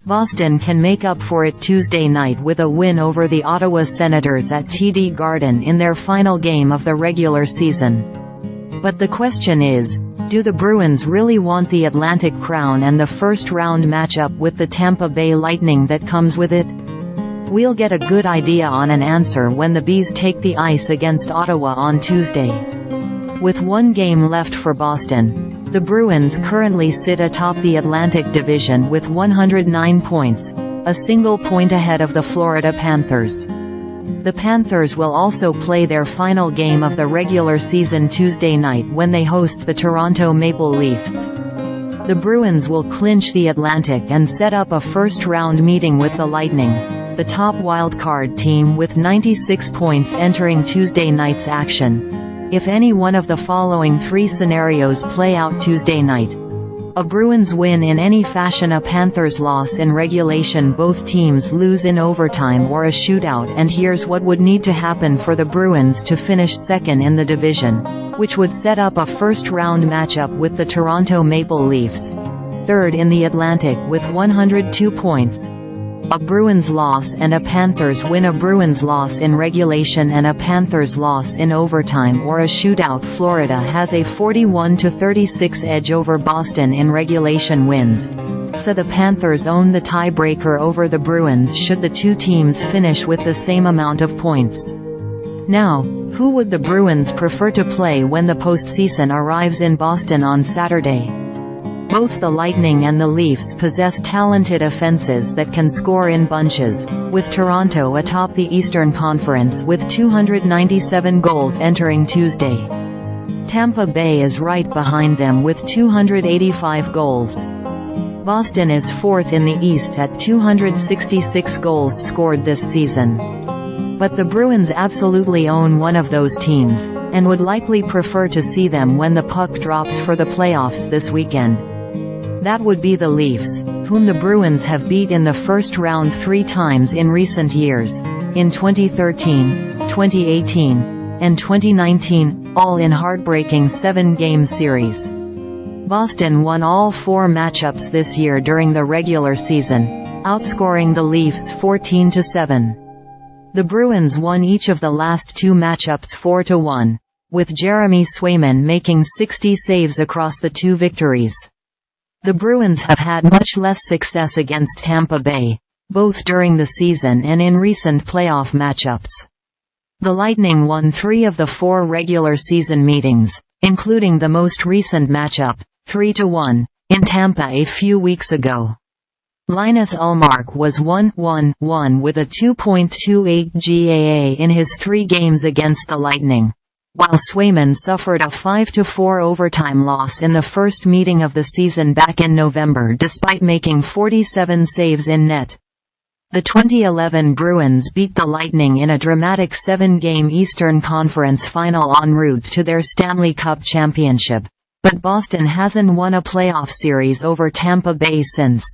Boston can make up for it Tuesday night with a win over the Ottawa Senators at TD Garden in their final game of the regular season. But the question is, do the Bruins really want the Atlantic crown and the first-round matchup with the Tampa Bay Lightning that comes with it? We'll get a good idea on an answer when the Bees take the ice against Ottawa on Tuesday. With one game left for Boston, the Bruins currently sit atop the Atlantic Division with 109 points, a single point ahead of the Florida Panthers. The Panthers will also play their final game of the regular season Tuesday night when they host the Toronto Maple Leafs. The Bruins will clinch the Atlantic and set up a first-round meeting with the Lightning, the top wildcard team with 96 points entering Tuesday night's action. If any one of the following three scenarios play out Tuesday night: a Bruins win in any fashion, a Panthers loss in regulation, both teams lose in overtime, or a shootout, and here's what would need to happen for the Bruins to finish second in the division, which would set up a first-round matchup with the Toronto Maple Leafs, third in the Atlantic with 102 points. A Bruins loss and a Panthers win, a Bruins loss in regulation and a Panthers loss in overtime, or a shootout. Florida has a 41-36 edge over Boston in regulation wins, so the Panthers own the tiebreaker over the Bruins should the two teams finish with the same amount of points. Now, who would the Bruins prefer to play when the postseason arrives in Boston on Saturday? Both the Lightning and the Leafs possess talented offenses that can score in bunches, with Toronto atop the Eastern Conference with 297 goals entering Tuesday. Tampa Bay is right behind them with 285 goals. Boston is fourth in the East at 266 goals scored this season. But the Bruins absolutely own one of those teams, and would likely prefer to see them when the puck drops for the playoffs this weekend. That would be the Leafs, whom the Bruins have beat in the first round 3 times in recent years, in 2013, 2018, and 2019, all in heartbreaking 7-game series. Boston won all 4 matchups this year during the regular season, outscoring the Leafs 14-7. The Bruins won each of the last 2 matchups 4-1, with Jeremy Swayman making 60 saves across the 2 victories. The Bruins have had much less success against Tampa Bay, both during the season and in recent playoff matchups. The Lightning won 3 of the 4 regular season meetings, including the most recent matchup, 3-1, in Tampa a few weeks ago. Linus Ullmark was 1-1-1 with a 2.28 GAA in his 3 games against the Lightning, while Swayman suffered a 5-4 overtime loss in the first meeting of the season back in November despite making 47 saves in net. The 2011 Bruins beat the Lightning in a dramatic 7-game Eastern Conference final en route to their Stanley Cup championship, but Boston hasn't won a playoff series over Tampa Bay since.